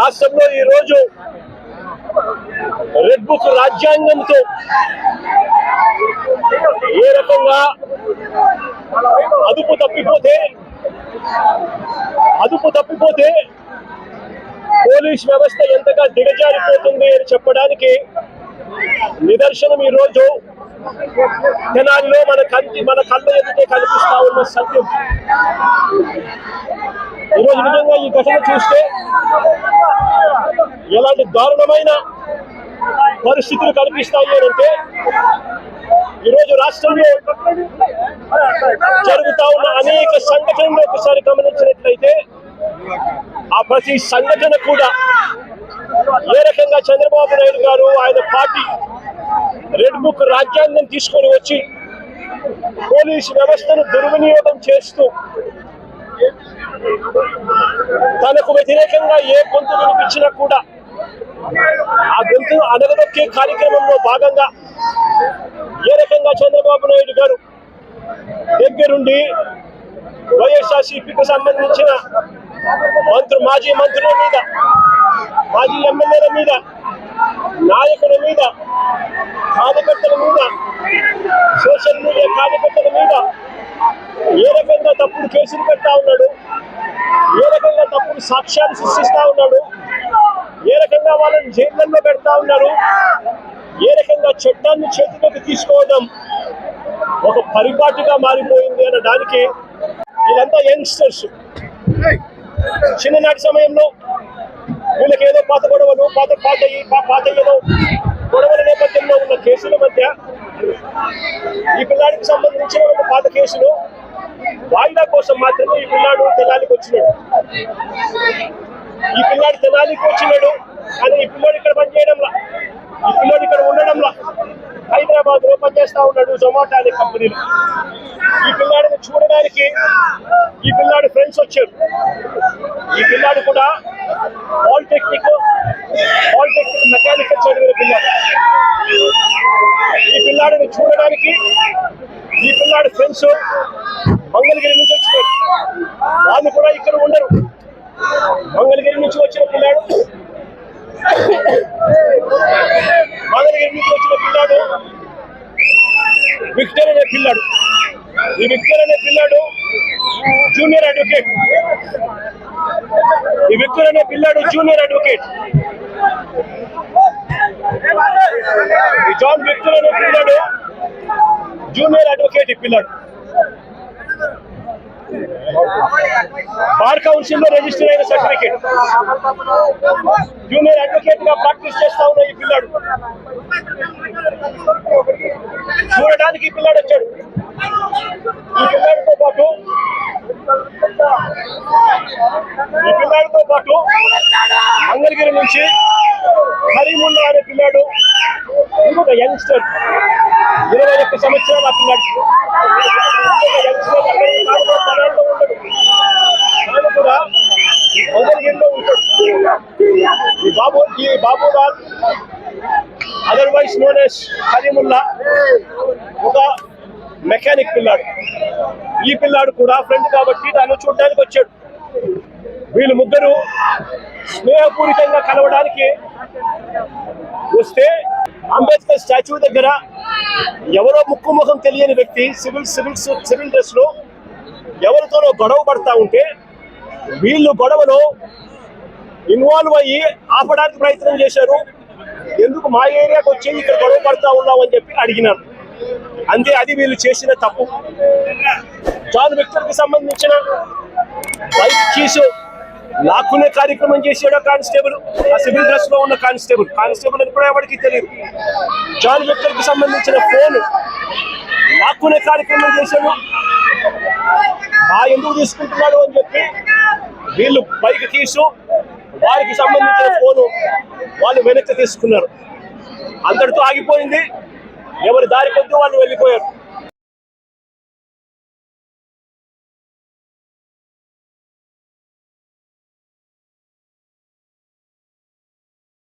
రాష్ట్రంలో ఈ రోజు రెడ్ బుక్ రాజ్యాంగంతో ఏ రకంగా అదుపు తప్పిపోతే పోలీస్ వ్యవస్థ ఎంతగా దిగజారిపోతుంది అని చెప్పడానికి నిదర్శనం ఈ రోజు తెనాలిలో మన కళ్ళ ఎదుటే కనిపిస్తా ఉన్న సత్యం. ఈరోజు నిజంగా ఈ ఘటన చూస్తే ఎలాంటి దారుణమైన పరిస్థితులు కనిపిస్తాయి అంటే ఈరోజు రాష్ట్రంలో జరుగుతా ఉన్న అనేక సంఘటనలు ఒకసారి గమనించినట్లయితే ఆ ప్రతి సంఘటన కూడా ఏ రకంగా చంద్రబాబు నాయుడు గారు ఆయన పార్టీ రెడ్ బుక్ రాజ్యాంగం తీసుకొని వచ్చి పోలీసు వ్యవస్థను దుర్వినియోగం చేస్తూ తనకు వ్యతిరేకంగా ఏ గొంతు వినిపించినా కూడా ఆ గొంతు అడగదొక్కే కార్యక్రమంలో భాగంగా ఏ రకంగా చంద్రబాబు నాయుడు గారు దగ్గరుండి వైఎస్ఆర్సీపీకి సంబంధించిన మాజీ మంత్రుల మీద, మాజీ ఎమ్మెల్యేల మీద, నాయకుల మీద, కార్యకర్తల మీద, సోషల్ మీడియా కార్యకర్తల మీద ఏ రకంగా తప్పుడు కేసులు పెడతా ఉన్నాడు, ఏ రకంగా తప్పుడు సాక్ష్యాలు సృష్టిస్తా ఉన్నాడు, ఏ రకంగా వాళ్ళని జైళ్ళల్లో పెడతా ఉన్నారు, ఏ రకంగా చట్టాన్ని చేతిలోకి తీసుకోవడం ఒక పరిపాటిగా మారిపోయింది అనడానికి వీళ్ళంతా యంగ్స్టర్స్. చిన్ననాటి సమయంలో వీళ్ళకి ఏదో పాత గొడవలు పాత ఏదో గొడవల నేపథ్యంలో ఉన్న కేసుల మధ్య ఈ పిల్లాడికి సంబంధించిన ఒక పాత కేసులు వాయిదా కోసం మాత్రమే ఈ పిల్లాడు తెనాలికి వచ్చినాడు. ఈ పిల్లాడు తెనాలికి వచ్చినాడు కానీ ఈ పిల్లాడు ఇక్కడ పనిచేయడంలా, ఈ పిల్లాడు ఇక్కడ ఉండడంలా హైదరాబాద్ లో పనిచేస్తా ఉన్నాడు జొమాటో అనే కంపెనీలో. ఈ పిల్లాడిని చూడడానికి ఈ పిల్లాడి ఫ్రెండ్స్ వచ్చారు. ఈ పిల్లాడు కూడా పాలిటెక్నిక్ మెకానికల్ చదివిన పిల్లాడు. ఈ పిల్లాడిని చూడడానికి ఈ పిల్లాడి ఫ్రెండ్స్ మంగళగిరి నుంచి వచ్చినారు. వాళ్ళు కూడా ఇక్కడ ఉండరు. మంగళగిరి నుంచి వచ్చిన పిల్లాడు విక్టర్ అనే పిల్లాడు. ఈ విక్టర్ అనే పిల్లాడు జూనియర్ అడ్వకేట్. ఈ విక్టర్ అనే పిల్లాడు జూనియర్ అడ్వకేట్. ఈ జాన్ విక్టర్ అనే పిల్లాడు జూనియర్ అడ్వకేట్. ఈ పిల్లాడు బార్ కౌన్సిల్ లో రిజిస్టర్ అయిన సర్టిఫికేట్. జూనియర్ అడ్వకేట్ గా ప్రాక్టీస్ చేస్తా ఉన్న ఈ పిల్లాడు చూడడానికి ఈ పిల్లాడు వచ్చాడు. ఈ పిల్లాడితో పాటు మంగళగిరి నుంచి కరీముల్లా అనే పిల్లాడు, ఇంకొక యంగ్స్టర్ 21 సంవత్సరాలు. ఆ పిల్లాడు కూడా మంగళగిరిలో ఉంటాడు. ఈ Babulal otherwise known as Kareemulla ఒక మెకానిక్ పిల్లాడు. ఈ పిల్లాడు కూడా ఫ్రెండ్ కాబట్టి దాన్ని చూడడానికి వచ్చాడు. వీళ్ళు ముగ్గురు స్నేహపూరితంగా కలవడానికి వస్తే అంబేద్కర్ స్టాచ్యూ దగ్గర ఎవరో ముక్కుముఖం తెలియని వ్యక్తి సివిల్ డ్రెస్ లో ఎవరితోనో గొడవ పడతా ఉంటే వీళ్ళు గొడవలో ఇన్వాల్వ్ అయ్యి ఆపడానికి ప్రయత్నం చేశారు. ఎందుకు మా ఏరియాకి వచ్చి ఇక్కడ గొడవ పడతా ఉన్నావు అని చెప్పి అడిగినారు. అంతే, అది వీళ్ళు చేసిన తప్పు. జాన్ విక్టర్ కి సంబంధించిన బైక్ కీసు లాక్కునే కార్యక్రమం చేసాడు కానిస్టేబుల్. ఆ సివిల్ డ్రెస్ లో ఉన్న కానిస్టేబుల్ అని కూడా ఎవరికి తెలియదు. జాన్ విక్టర్ కి సంబంధించిన ఫోన్ లాక్కునే కార్యక్రమం చేశాడు. ఎందుకు తీసుకుంటున్నాడు అని చెప్పి వీళ్ళు బైక్ కీసు, వారికి సంబంధించిన ఫోను వాళ్ళు వెనక్కి తీసుకున్నారు. అందరితో ఆగిపోయింది. ఎవరి దారి కొద్ది వాళ్ళు వెళ్ళిపోయారు.